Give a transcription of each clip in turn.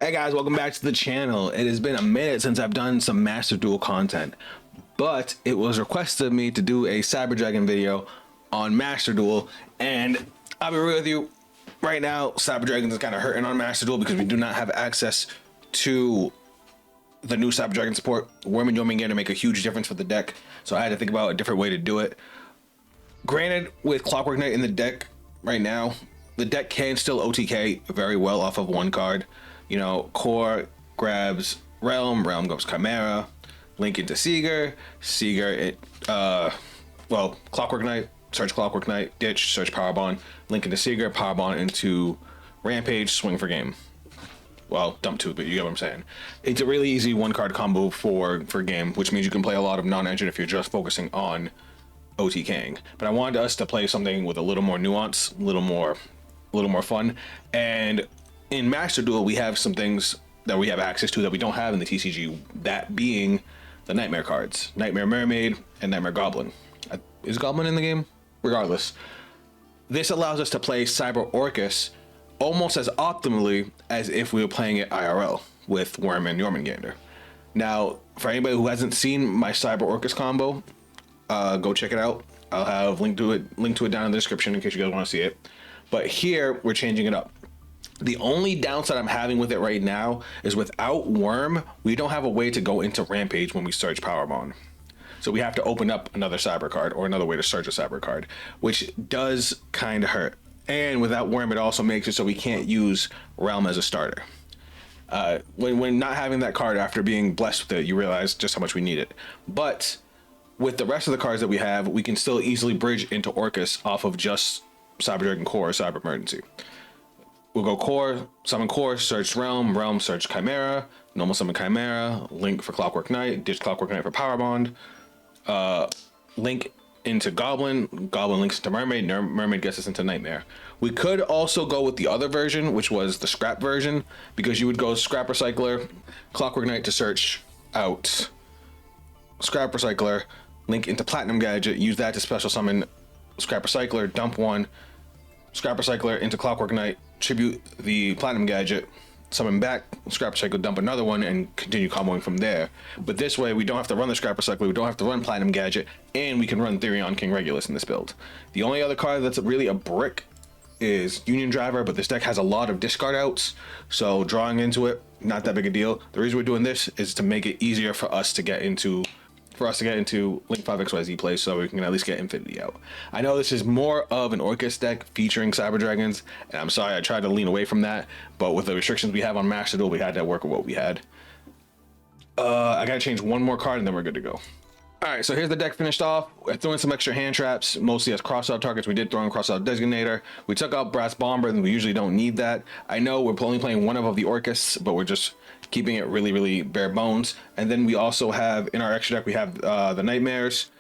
Hey guys, welcome back to the channel. It has been a minute since I've done some Master Duel content, but it was requested of me to do a Cyber Dragon video on Master Duel, and I'll be real with you, right now, Cyber Dragon is kind of hurting on Master Duel because we do not have access to the new Cyber Dragon support. Worm and Yomi to make a huge difference for the deck, so I had to think about a different way to do it. Granted, with Clockwork Knight in the deck right now, the deck can still OTK very well off of one card. You know, Core grabs Realm, Realm goes Chimera, Link into Seeger, Clockwork Knight, search Clockwork Knight, ditch, search Powerbond, Link into Seeger, Powerbond into Rampage, swing for game. Well, dump two, but you get what I'm saying. It's a really easy one card combo for game, which means you can play a lot of non-engine if you're just focusing on OTKing. But I wanted us to play something with a little more nuance, a little more fun. And in Master Duel, we have some things that we have access to that we don't have in the TCG, that being the Nightmare cards. Nightmare Mermaid and Nightmare Goblin. Is Goblin in the game? Regardless. This allows us to play Cyber Orcust almost as optimally as if we were playing it IRL with Worm and Jormungandr. Now, for anybody who hasn't seen my Cyber Orcust combo, go check it out. I'll have link to it down in the description in case you guys want to see it. But here, we're changing it up. The only downside I'm having with it right now is without Worm, we don't have a way to go into Rampage when we search Powerbond. So we have to open up another Cyber card or another way to search a Cyber card, which does kind of hurt. And without Worm, it also makes it so we can't use Realm as a starter. When not having that card after being blessed with it, you realize just how much we need it. But with the rest of the cards that we have, we can still easily bridge into Orcust off of just Cyber Dragon Core or Cyber Emergency. We'll go Core, summon Core, search Realm, Realm search Chimera, normal summon Chimera, Link for Clockwork Knight, ditch Clockwork Knight for Powerbond, Link into Goblin, Goblin links into Mermaid, Mermaid gets us into Nightmare. We could also go with the other version, which was the Scrap version, because you would go Scrap Recycler, Clockwork Knight to search out Scrap Recycler, Link into Platinum Gadget, use that to special summon Scrap Recycler, dump one, Scrap Recycler into Clockwork Knight, tribute the Platinum Gadget, summon back, Scrap Recycle, dump another one, and continue comboing from there. But this way, we don't have to run the Scrap Recycler, we don't have to run Platinum Gadget, and we can run Therion King Regulus in this build. The only other card that's really a brick is Union Driver, but this deck has a lot of discard outs, so drawing into it, not that big a deal. The reason we're doing this is to make it easier for us to get into Link 5 XYZ play, so we can at least get Infinity out. I know this is more of an Orcust deck featuring Cyber Dragons, and I'm sorry I tried to lean away from that, but with the restrictions we have on Master Duel, we had to work with what we had. I gotta change one more card and then we're good to go. Alright, so here's the deck finished off. I threw in some extra hand traps, mostly as crossout targets. We did throw in crossout designator. We took out Brass Bomber, and we usually don't need that. I know we're only playing one of the Orcusts, but we're just keeping it really bare bones. And then we also have, in our extra deck, we have the Nightmares.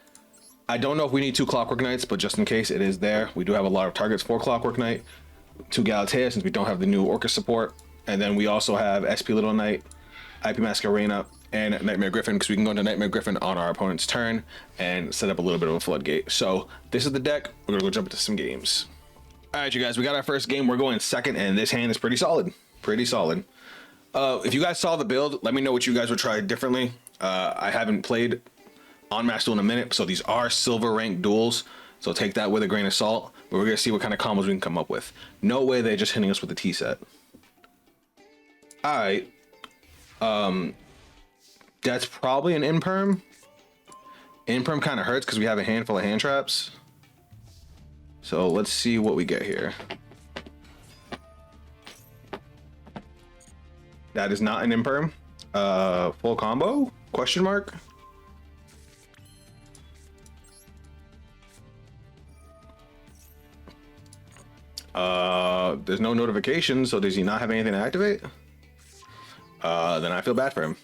I don't know if we need 2 Clockwork Knights, but just in case, it is there. We do have a lot of targets for Clockwork Knight. 2 Galatea, since we don't have the new Orcust support. And then we also have SP Little Knight, IP Masquerena, and Nightmare Griffin, because we can go into Nightmare Griffin on our opponent's turn and set up a little bit of a floodgate. So this is the deck. We're gonna go jump into some games. All right, you guys, we got our first game. We're going second, and this hand is pretty solid. If you guys saw the build, let me know what you guys would try differently. I haven't played on Master Duel in a minute, so these are silver ranked duels, so take that with a grain of salt. But we're gonna see what kind of combos we can come up with. No way they're just hitting us with the T set. All right. That's probably an Imperm. Imperm kind of hurts because we have a handful of hand traps. So let's see what we get here. That is not an Imperm. Full combo? Question mark? There's no notification, so does he not have anything to activate? Then I feel bad for him.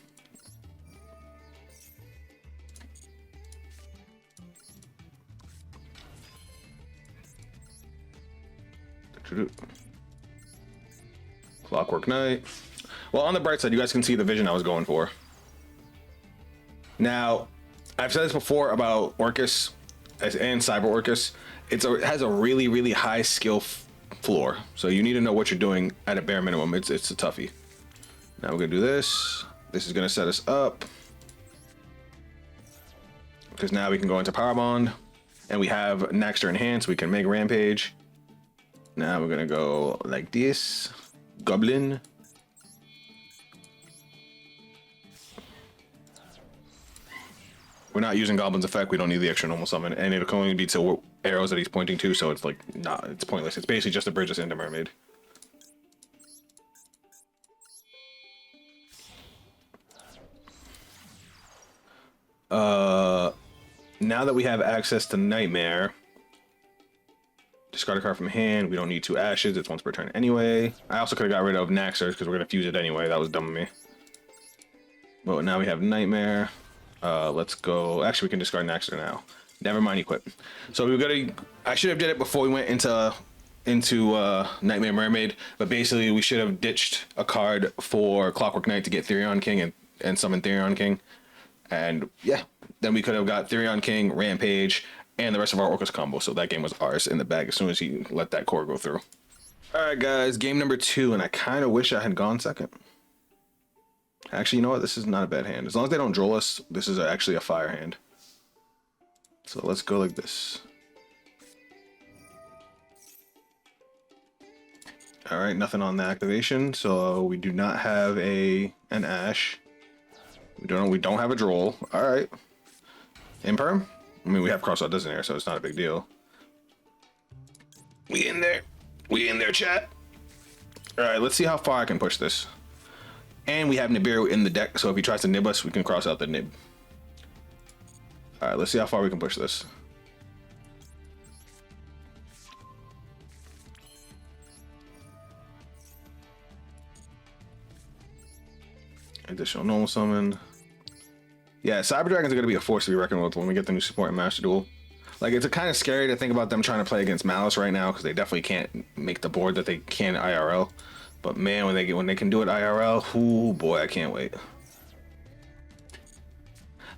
Clockwork Knight. Well, on the bright side, you guys can see the vision I was going for. Now, I've said this before about Orcust and Cyber Orcust. It has a really high skill floor, so you need to know what you're doing at a bare minimum. It's a toughie. Now we're gonna do this. This is gonna set us up because now we can go into Power Bond, and we have Naxter enhanced. We can make Rampage. Now we're gonna go like this. Goblin. We're not using Goblin's effect. We don't need the extra normal summon, and it can only be to arrows that he's pointing to, so it's like it's pointless. It's basically just to bridge us into Mermaid. Now that we have access to Nightmare, discard a card from hand. We don't need 2 ashes. It's once per turn anyway. I also could have got rid of Naxter because we're gonna fuse it anyway. That was dumb of me. But now we have Nightmare. Let's go. Actually, we can discard Naxter now. Never mind, equip. So we gotta. I should have did it before we went into Nightmare Mermaid. But basically, we should have ditched a card for Clockwork Knight to get Therion King and summon Therion King. And yeah, then we could have got Therion King, Rampage, and the rest of our Orcust combo. So that game was ours in the bag as soon as he let that core go through. All right, guys, game number 2, and I kind of wish I had gone second. Actually, you know what? This is not a bad hand. As long as they don't droll us, this is actually a fire hand. So let's go like this. All right, nothing on the activation, so we do not have an Ash. We don't have a droll. All right. Imperm? I mean, we have Crossout Designator, so it's not a big deal. We in there. We in there, chat. All right, let's see how far I can push this. And we have Nibiru in the deck, so if he tries to nib us, we can cross out the nib. All right, let's see how far we can push this. Additional normal summon. Yeah, Cyber Dragons are going to be a force to be reckoned with when we get the new support in Master Duel. Like, it's kind of scary to think about them trying to play against Malice right now because they definitely can't make the board that they can IRL. But man, when they can do it IRL, oh boy, I can't wait.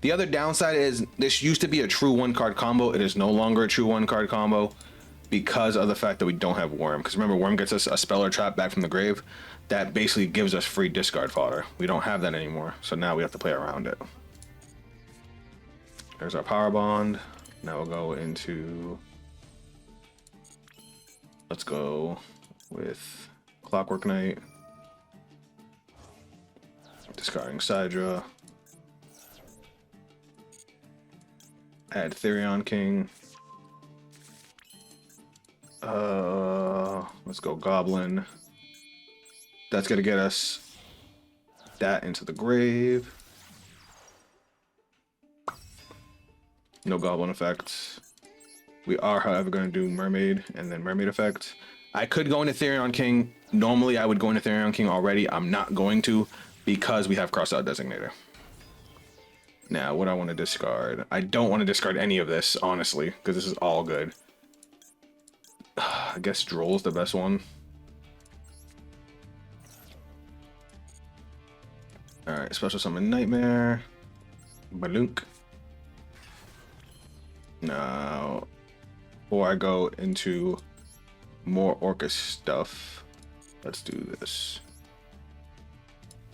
The other downside is this used to be a true 1-card combo. It is no longer a true 1-card combo because of the fact that we don't have Worm. Because remember, Worm gets us a spell or trap back from the grave. That basically gives us free discard fodder. We don't have that anymore, so now we have to play around it. There's our Power Bond. Now we'll go into... Let's go with Clockwork Knight. Discarding Sidra. Add Therion King. Let's go Goblin. That's gonna get us that into the grave. No Goblin effects. We are, however, going to do Mermaid and then Mermaid effect. I could go into Therion King. Normally, I would go into Therion King already. I'm not going to because we have Crossout Designator. Now, what I want to discard. I don't want to discard any of this, honestly, because this is all good. I guess Droll is the best one. Alright, Special Summon Nightmare. Balunk. Now, before I go into more Orcust stuff, let's do this.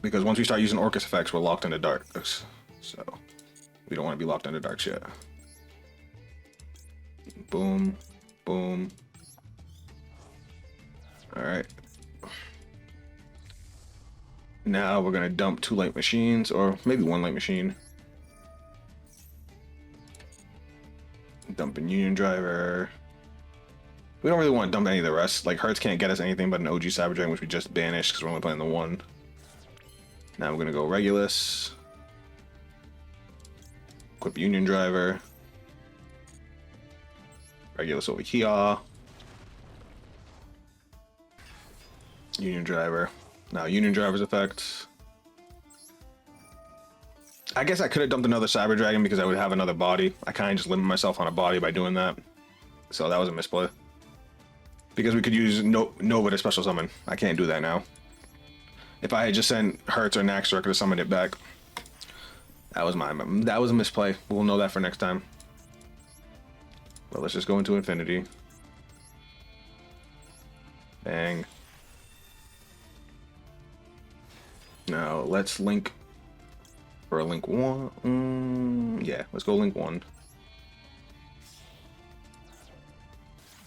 Because once we start using Orcust effects, we're locked into darks. So, we don't want to be locked into darks yet. Boom, boom. Alright. Now we're going to dump 2 light machines, or maybe 1 light machine. Dumping Union Driver. We don't really want to dump any of the rest. Like, Hertz can't get us anything but an OG Cyber Dragon, which we just banished because we're only playing the 1. Now we're going to go Regulus. Equip Union Driver. Regulus over here. Union Driver. Now, Union Driver's effects. I guess I could have dumped another Cyber Dragon because I would have another body. I kind of just limit myself on a body by doing that. So that was a misplay. Because we could use Nova to special summon. I can't do that now. If I had just sent Hertz or Naxter, I could have summoned it back. That was a misplay. We'll know that for next time. But let's just go into Infinity. Bang. No, Now let's link for a link one. Yeah, let's go link one.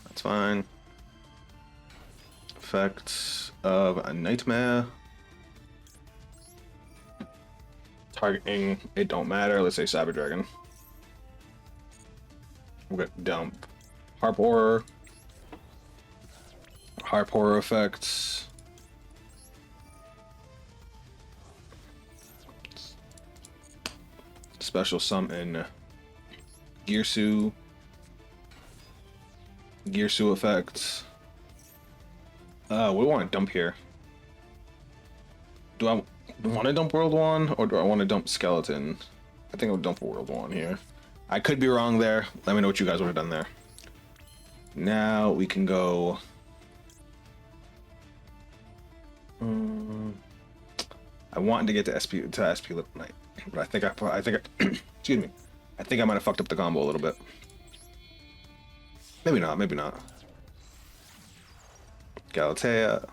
That's fine. Effects of a nightmare. Targeting, it don't matter. Let's say Cyber Dragon. We're gonna dump Harp Horror. Harp Horror effects. Special summon Gearsu. Gearsu effects. We want to dump here. Do I want to dump World 1 or do I want to dump Skeleton? I think I'll dump World 1 here. I could be wrong there. Let me know what you guys would have done there. Now we can go. I wanted to get to SP Little Knight, but I think excuse me. I think I might have fucked up the combo a little bit. Maybe not. Maybe not. Galatea.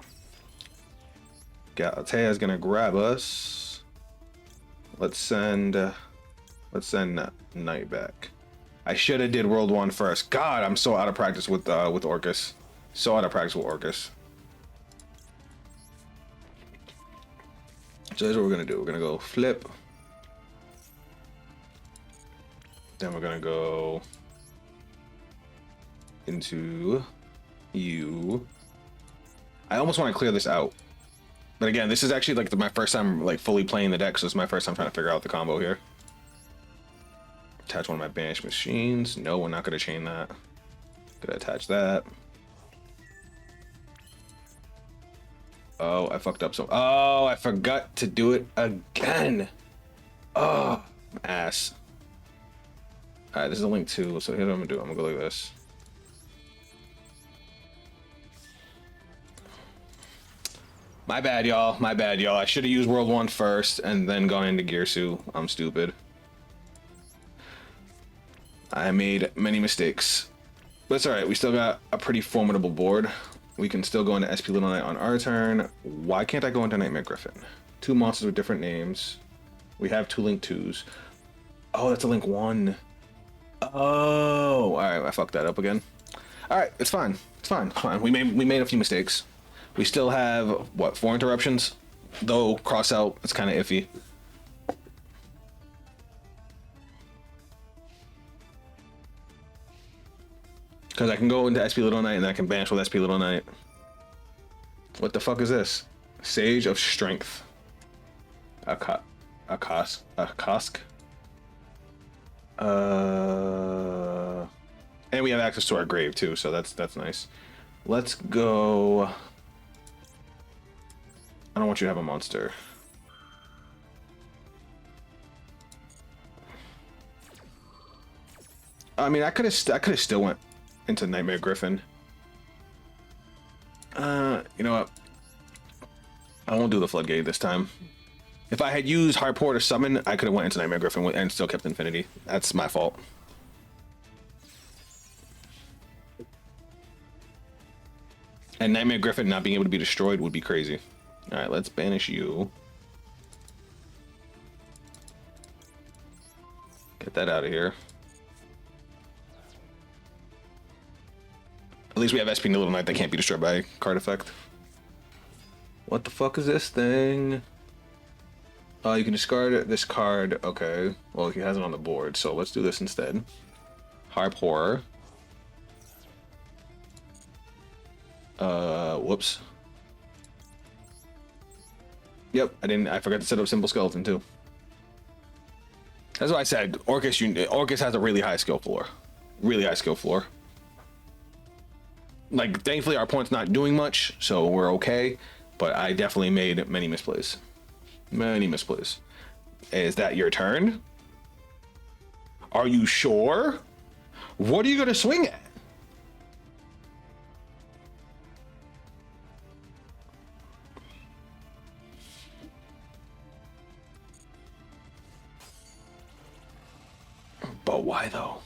Galatea is gonna grab us. Let's send Knight back. I should have did World 1 first. God, I'm so out of practice with Orcust. So out of practice with Orcust. So here's what we're gonna do. We're gonna go flip. Then we're gonna go into you. I almost want to clear this out. But again, this is actually like my first time like fully playing the deck, so it's my first time trying to figure out the combo here. Attach one of my banished machines. No, we're not gonna chain that. Gonna attach that. Oh, I fucked up. Oh, I forgot to do it again. Oh, ass. All right, this is a link 2. So here's what I'm gonna do. I'm gonna go like this. My bad, y'all. My bad, y'all. I should have used World 1 first and then gone into Gearsu. I'm stupid. I made many mistakes. But it's alright. We still got a pretty formidable board. We can still go into SP Little Knight on our turn. Why can't I go into Nightmare Griffin? 2 monsters with different names. We have 2 link 2s. Oh, that's a link 1. Oh, alright. I fucked that up again. Alright, it's fine. It's fine. It's fine. We made a few mistakes. We still have, what, 4 interruptions? Though, cross out, it's kind of iffy. Because I can go into SP Little Knight and then I can banish with SP Little Knight. What the fuck is this? Sage of Strength. A Kosk. And we have access to our grave too, so that's nice. Let's go. I don't want you to have a monster. I mean, I could have still went into Nightmare Griffin. You know what? I won't do the Floodgate this time. If I had used Harport to summon, I could have went into Nightmare Griffin and still kept Infinity. That's my fault. And Nightmare Griffin not being able to be destroyed would be crazy. All right, let's banish you. Get that out of here. At least we have SP Little Knight that can't be destroyed by card effect. What the fuck is this thing? You can discard this card. Okay. Well, he has it on the board, so let's do this instead. Harp Horror. Whoops. Yep, I forgot to set up Simple Skeleton too. That's why I said Orcust has a really high skill floor. Really high skill floor. Like, thankfully our opponent's not doing much, so we're okay. But I definitely made many misplays. Many misplays. Is that your turn? Are you sure? What are you gonna swing at? But why though?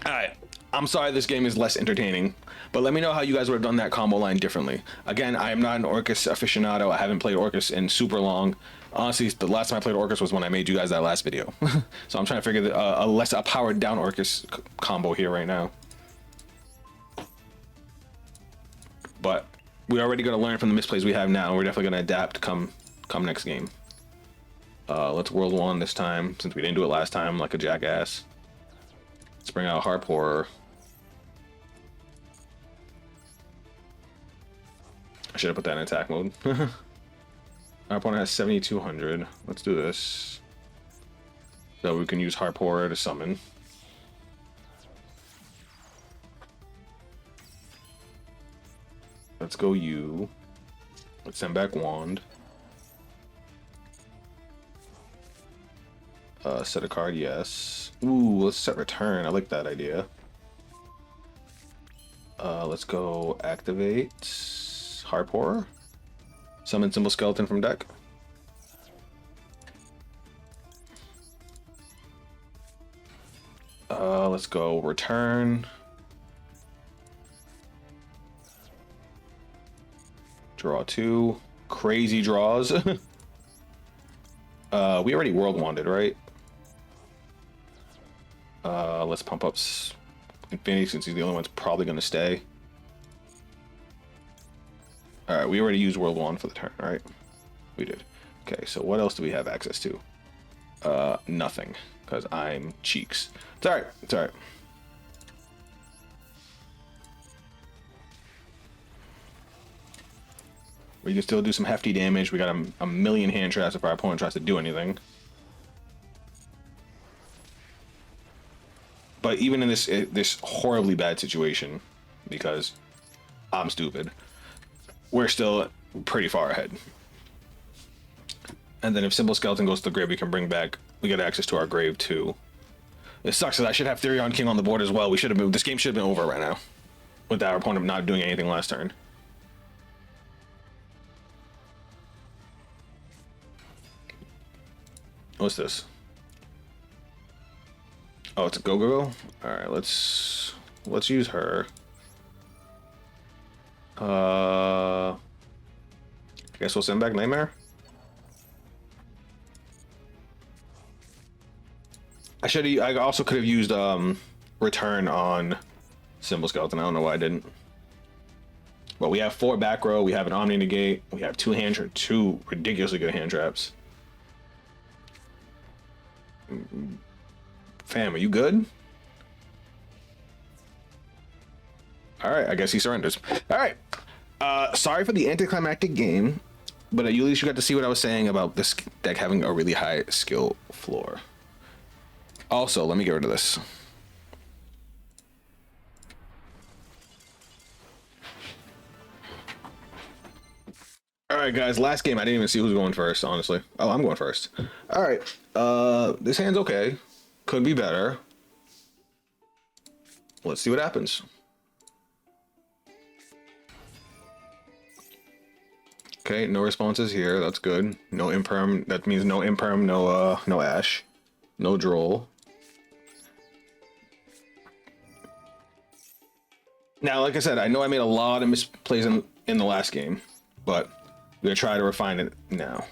Alright, I'm sorry this game is less entertaining, but let me know how you guys would have done that combo line differently. Again, I am not an Orcust aficionado. I haven't played Orcust in super long. Honestly, the last time I played Orcust was when I made you guys that last video. So I'm trying to figure a powered down Orcust combo here right now. But we're already going to learn from the misplays we have now. We're definitely going to adapt come next game. Let's World 1 this time, since we didn't do it last time like a jackass. Let's bring out Harp Horror. I should have put that in attack mode. Our opponent has 7,200. Let's do this. So we can use Harp Horror to summon. Let's go you. Let's send back Wand. Set a card, yes. Ooh, let's set return. I like that idea. Let's go activate Harp Horror. Summon Symbol Skeleton from deck. Let's go return. Draw 2. Crazy draws. We already World Wanded, right? Let's pump up Infinity since he's the only one that's probably going to stay. Alright, we already used World Wand for the turn, right? We did. Okay, so what else do we have access to? Nothing, because I'm cheeks. It's alright, it's alright. We can still do some hefty damage. We got a million hand traps if our opponent tries to do anything. But even in this horribly bad situation, because I'm stupid, we're still pretty far ahead. And then if Symbol Skeleton goes to the grave, we can bring back. We get access to our grave too. It sucks that I should have Therion King on the board as well. We should have moved. This game should have been over right now, with our opponent not doing anything last turn. What's this? Oh, it's a go-go-go? Alright, let's use her. I guess we'll send back Nightmare. I also could have used return on Symbol Skeleton. I don't know why I didn't. But we have 4 back row, we have an Omni Negate, we have 2 ridiculously good hand traps. Fam, are you good? Alright, I guess he surrenders. Alright. Sorry for the anticlimactic game, but at least you got to see what I was saying about this deck having a really high skill floor. Also, let me get rid of this. Alright guys, last game I didn't even see who's going first, honestly. Oh, I'm going first. Alright. This hand's okay. Could be better. Let's see what happens. Okay, no responses here. That's good. No imperm. That means no imperm, no ash. No droll. Now, like I said, I know I made a lot of misplays in the last game, but we're gonna try to refine it now.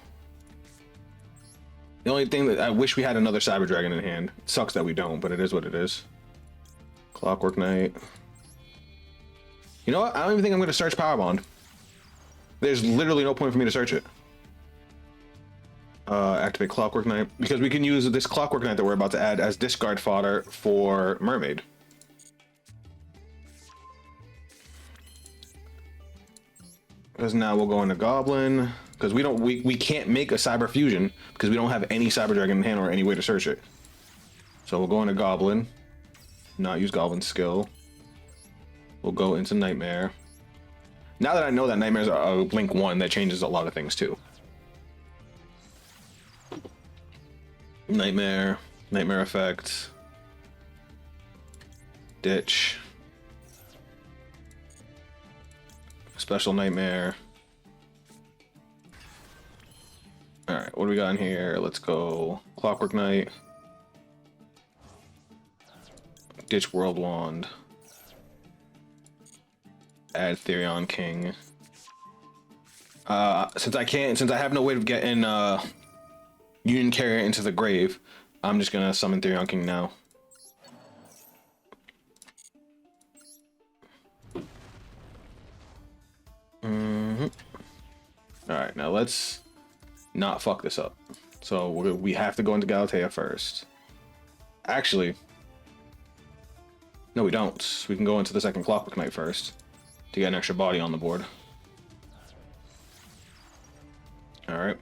The only thing that I wish we had another Cyber Dragon in hand. It sucks that we don't, but it is what it is. Clockwork Knight. You know what? I don't even think I'm going to search Power Bond. There's literally no point for me to search it. Activate Clockwork Knight, because we can use this Clockwork Knight that we're about to add as discard fodder for Mermaid. Because now we'll go into Goblin. Because we can't make a Cyber Fusion because we don't have any Cyber Dragon in hand or any way to search it. So we'll go into Goblin. Not use Goblin's skill. We'll go into Nightmare. Now that I know that Nightmare's a Blink 1, that changes a lot of things too. Nightmare. Nightmare effect. Ditch. Special Nightmare. Alright, what do we got in here? Let's go Clockwork Knight. Ditch World Wand. add Therion King. Since I have no way of getting Union Carrier into the grave, I'm just gonna summon Therion King now. Alright, now let's not fuck this up. So we have to go into Galatea first. Actually, no, we don't. We can go into the second Clockwork Knight first to get an extra body on the board. Alright.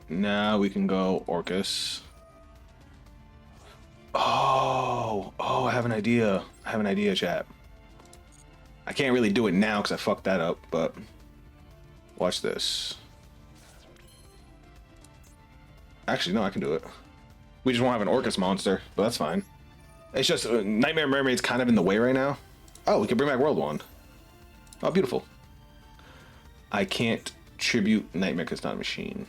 Now we can go Orcust. Oh, I have an idea. Chat. I can't really do it now because I fucked that up, but watch this. Actually, no, I can do it. We just won't have an Orcust monster, but that's fine. It's just Nightmare Mermaid's kind of in the way right now. Oh, we can bring back World Wand. Oh, beautiful. I can't tribute Nightmare because it's not a machine.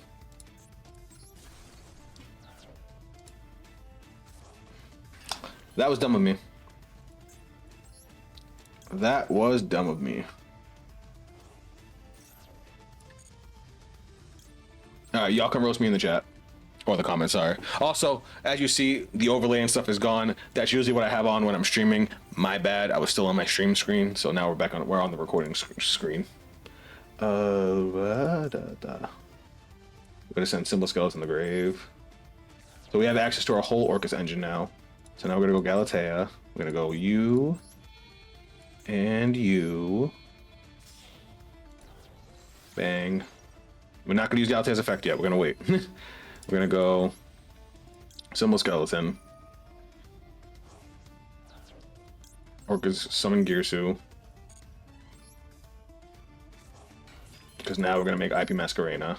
That was dumb of me. That was dumb of me. Alright, y'all can roast me in the chat. Or the comments, sorry. Also, as you see, the overlay and stuff is gone. That's usually what I have on when I'm streaming. My bad, I was still on my stream screen, so now we're on the recording screen. We're gonna send Symbol Skeleton to the grave. So we have access to our whole Orcust engine now. So now we're gonna go Galatea. We're gonna go you and you. Bang. We're not gonna use Galatea's effect yet. We're gonna wait. We're gonna go Symbol Skeleton. Orcust summon Girsu. Because now we're gonna make IP Masquerena.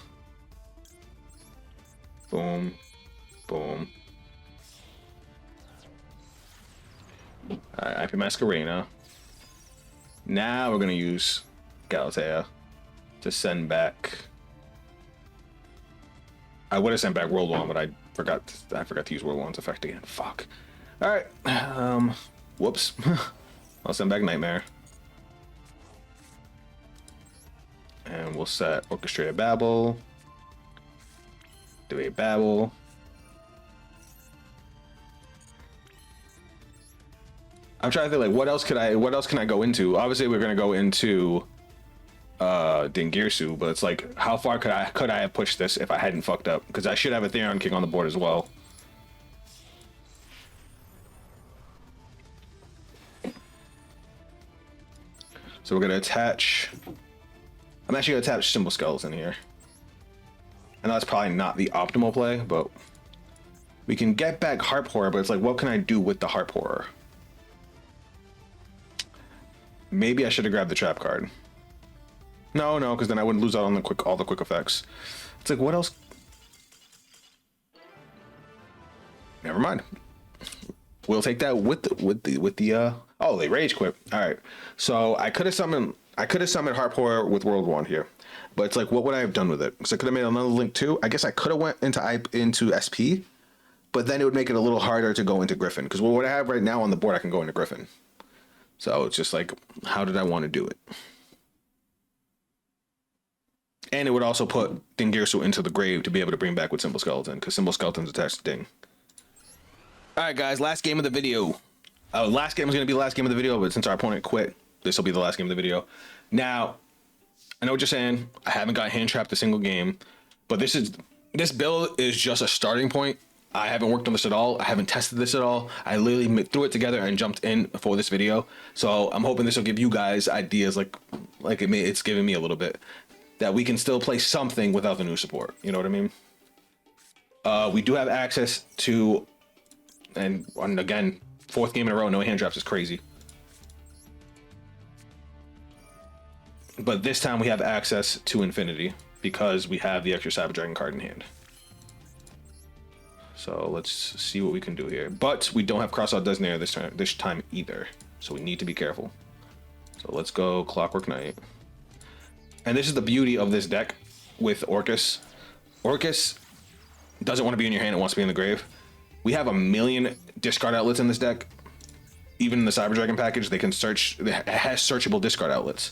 Boom. Boom. Alright, IP Masquerena. Now we're gonna use Galatea to send back. I would have sent back World Wand, but I forgot to use World Wand's effect again. Fuck. Alright. Whoops. I'll send back Nightmare. And we'll set Orchestrated Babel. Do a Babel. I'm trying to think, like, what else can I go into? Obviously we're gonna go into Dingirsu, but it's like, how far could I have pushed this if I hadn't fucked up? Because I should have a Therion King on the board as well. So we're gonna attach. I'm actually gonna attach Symbol Skeleton here. I know that's probably not the optimal play, but we can get back Harp Horror. But it's like, what can I do with the Harp Horror? Maybe I should have grabbed the trap card. No, because then I wouldn't lose out on all the quick effects. It's like, what else? Never mind. We'll take that with the oh, they rage quit. All right. So I could have summoned Harp Horror with World Wand here, but it's like, what would I have done with it? Because I could have made another link too. I guess I could have went into SP, but then it would make it a little harder to go into Griffin. Because what I have right now on the board, I can go into Griffin. So it's just like, how did I want to do it? And it would also put Dingirsu into the grave to be able to bring back with Symbol Skeleton, because Symbol Skeleton's attached to Ding. Alright guys, last game of the video. Last game was going to be the last game of the video, but since our opponent quit, this will be the last game of the video. Now, I know what you're saying. I haven't got hand trapped a single game, but this build is just a starting point. I haven't worked on this at all. I haven't tested this at all. I literally threw it together and jumped in for this video. So I'm hoping this will give you guys ideas it's giving me a little bit, that we can still play something without the new support. You know what I mean? We do have access to, and again, 4th game in a row, no hand traps is crazy. But this time we have access to Infinity because we have the extra Cyber Dragon card in hand. So let's see what we can do here. But we don't have Crossout Designator this time either. So we need to be careful. So let's go Clockwork Knight. And this is the beauty of this deck with Orcust. Orcust doesn't want to be in your hand, it wants to be in the grave. We have a million discard outlets in this deck. even in the Cyber Dragon package, they can search. It has searchable discard outlets.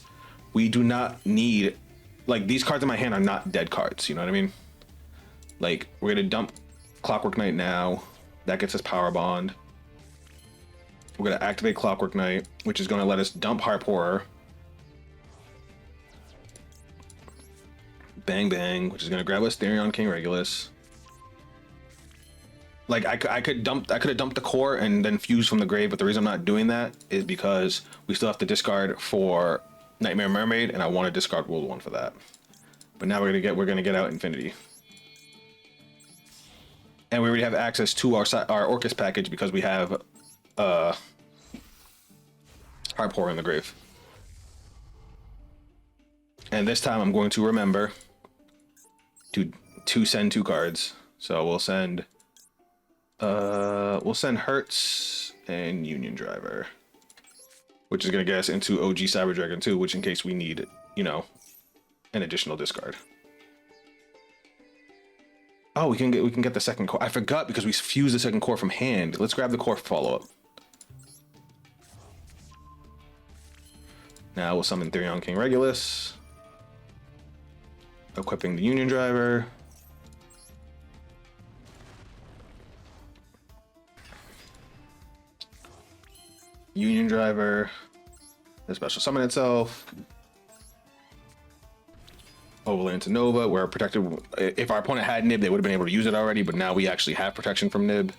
We do not need, like, these cards in my hand are not dead cards. You know what I mean? Like, we're gonna dump Clockwork Knight now. That gets us Power Bond. We're gonna activate Clockwork Knight, which is gonna let us dump Harp Horror. Bang Bang, which is gonna grab us Therion King Regulus. Like, I could have dumped the core and then fused from the grave, but the reason I'm not doing that is because we still have to discard for Nightmare Mermaid, and I want to discard World 1 for that. But now we're gonna get out Infinity. And we already have access to our Orcust package because we have Harp Horror in the grave. And this time I'm going to remember to send 2 cards. So we'll send Hertz and Union Driver, which is going to get us into OG Cyber Dragon 2, which in case we need, you know, an additional discard. Oh, we can get the second core. I forgot because we fused the second core from hand. Let's grab the core follow-up. Now we'll summon Therion King Regulus. Equipping the Union Driver. Union Driver. The special summon itself. Overlay into Nova. We're protected. If our opponent had Nib, they would have been able to use it already, but now we actually have protection from Nib.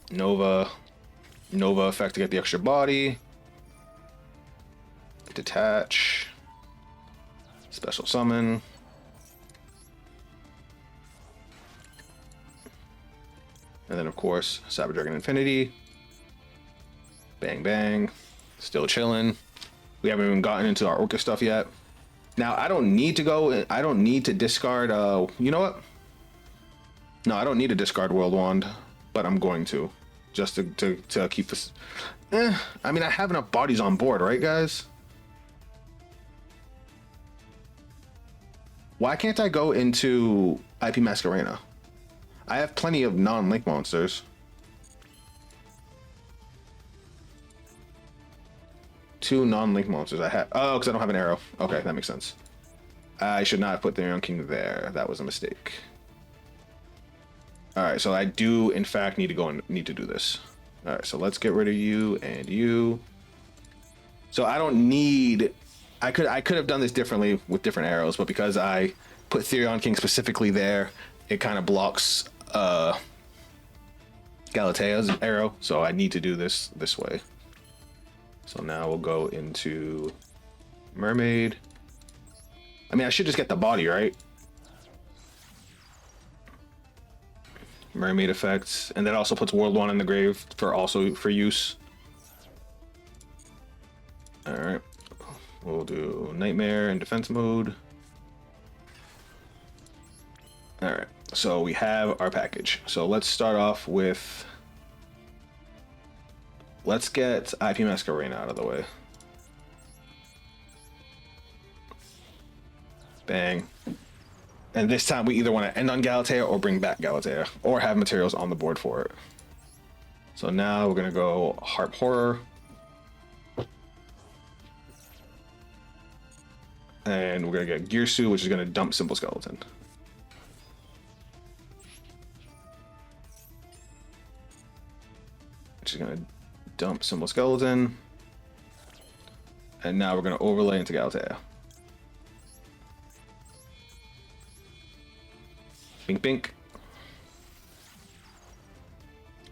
Nova effect to get the extra body. Detach. Special summon. And then, of course, Cyber Dragon Infinity. Bang Bang. Still chilling. We haven't even gotten into our Orcust stuff yet. Now, I don't need to discard, you know what? No, I don't need to discard World Wand, but I'm going to. Just to keep this. I mean, I have enough bodies on board, right, guys? Why can't I go into IP Masquerena? I have plenty of non-link monsters. 2 non-link monsters I have. Oh, because I don't have an arrow. Okay, that makes sense. I should not have put Therion King there. That was a mistake. All right, so I do, in fact, need to do this. All right, so let's get rid of you and you. So I don't need. I could have done this differently with different arrows, but because I put Therion King specifically there, it kind of blocks Galatea's arrow. So I need to do this way. So now we'll go into Mermaid. I mean, I should just get the body, right? Mermaid effects, and that also puts World 1 in the grave for use. All right. We'll do Nightmare in defense mode. All right, so we have our package. So let's start off with, let's get IP Masquerena out of the way. Bang. And this time we either want to end on Galatea or bring back Galatea, or have materials on the board for it. So now we're gonna go Harp Horror. And we're gonna get Gearsu, which is gonna dump Simple Skeleton. Which is gonna dump Simple Skeleton. And now we're gonna overlay into Galatea. Bink bink.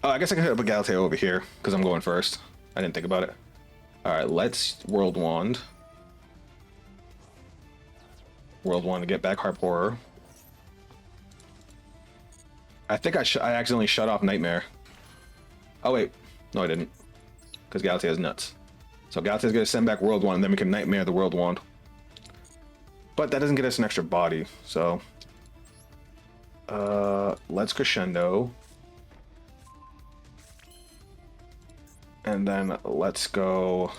Oh, I guess I can hit up a Galatea over here, because I'm going first. I didn't think about it. Alright, let's World Wand. World 1 to get back Harp Horror. I think I accidentally shut off Nightmare. Oh wait, no I didn't, because Galatea is nuts. So Galatea's gonna send back World 1, and then we can Nightmare the World Wand. But that doesn't get us an extra body, so let's Crescendo. And then let's go.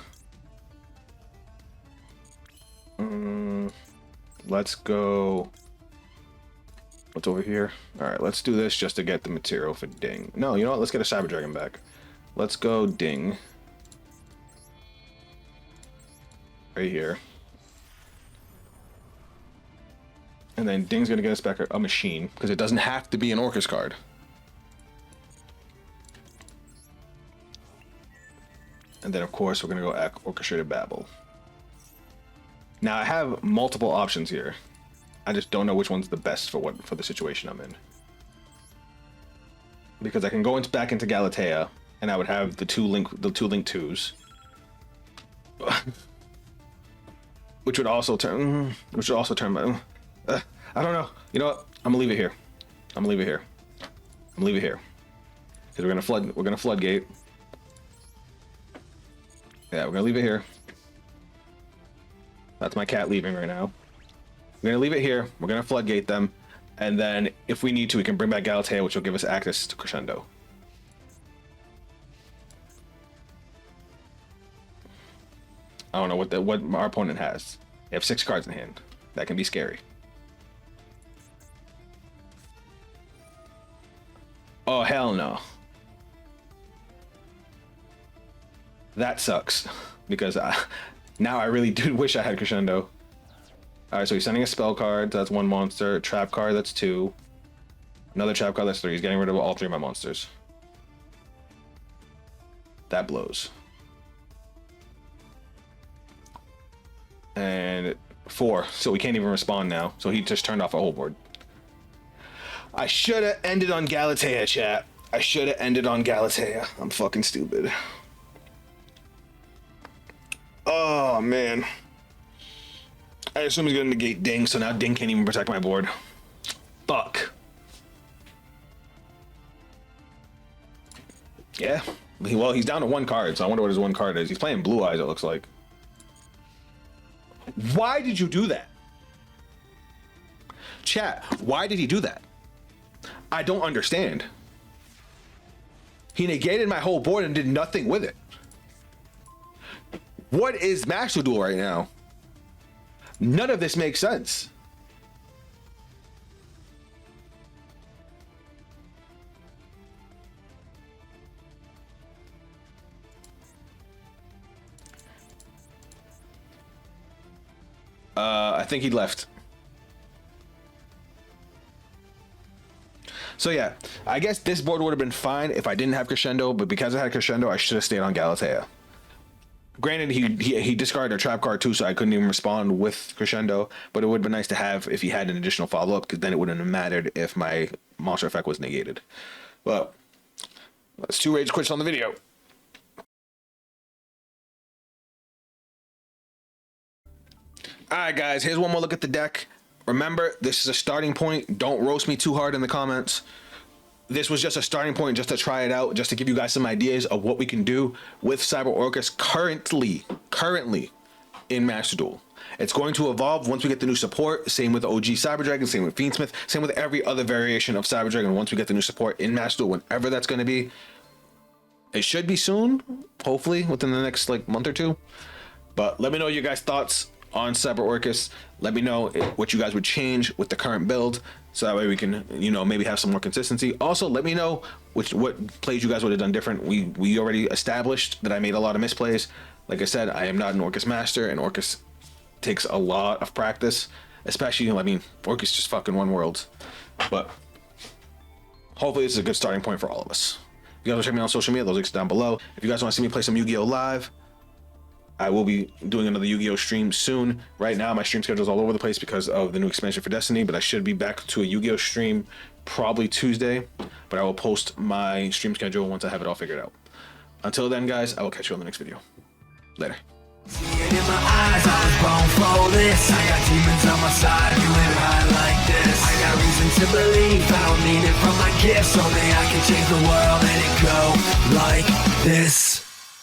Let's go. What's over here? All right, let's do this just to get the material for Ding. No, you know what? Let's get a Cyber Dragon back. Let's go Ding. Right here. And then Ding's gonna get us back a machine, because it doesn't have to be an Orcust card. And then of course we're gonna go Orchestrated Babel. Now I have multiple options here. I just don't know which one's the best for the situation I'm in. Because I can go back into Galatea, and I would have the two link 2s. which would also turn my I don't know. You know what? I'm gonna leave it here. Because we're gonna floodgate. Yeah, we're gonna leave it here. That's my cat leaving right now. We're gonna leave it here. We're gonna floodgate them, and then if we need to, we can bring back Galatea, which will give us access to Crescendo. I don't know what our opponent has. They have 6 cards in hand. That can be scary. Oh, hell no. That sucks. Because now I really do wish I had Crescendo. Alright, so he's sending a spell card. That's 1 monster. A trap card, that's 2. Another trap card, that's 3. He's getting rid of all 3 of my monsters. That blows. And 4. So we can't even respond now. So he just turned off our whole board. I should have ended on Galatea, chat. I should have ended on Galatea. I'm fucking stupid. Oh, man. I assume he's going to negate Ding, so now Ding can't even protect my board. Fuck. Yeah. Well, he's down to 1 card, so I wonder what his 1 card is. He's playing Blue Eyes, it looks like. Why did you do that? Chat, why did he do that? I don't understand. He negated my whole board and did nothing with it. What is Master Duel right now? None of this makes sense. I think he left. So yeah, I guess this board would have been fine if I didn't have Crescendo, but because I had Crescendo, I should have stayed on Galatea. Granted, he discarded a trap card too, so I couldn't even respond with Crescendo, but it would have been nice to have if he had an additional follow-up, because then it wouldn't have mattered if my monster effect was negated. Well, that's 2 rage quits on the video. Alright guys, here's one more look at the deck. Remember, this is a starting point. Don't roast me too hard in the comments. This was just a starting point, just to try it out, just to give you guys some ideas of what we can do with Cyber Orcust currently in Master Duel. It's going to evolve once we get the new support. Same with OG Cyber Dragon, same with Fiendsmith, same with every other variation of Cyber Dragon. Once we get the new support in Master Duel, whenever that's going to be, it should be soon, hopefully within the next month or 2. But let me know your guys' thoughts on Cyber Orcust. Let me know what you guys would change with the current build, so that way we can, maybe have some more consistency. Also, let me know what plays you guys would have done different. We already established that I made a lot of misplays. Like I said, I am not an Orcust master, and Orcust takes a lot of practice, especially, Orcust just fucking one world. But hopefully this is a good starting point for all of us. If you guys want to check me out on social media, those links down below. If you guys want to see me play some Yu-Gi-Oh! Live, I will be doing another Yu-Gi-Oh! Stream soon. Right now, my stream schedule is all over the place because of the new expansion for Destiny, but I should be back to a Yu-Gi-Oh! Stream probably Tuesday, but I will post my stream schedule once I have it all figured out. Until then, guys, I will catch you on the next video. Later. In my eyes, I was born for this. I got demons on my side, you ain't right like this. I got reason to believe, I don't need it from my gifts. Only I can change the world and it go like this.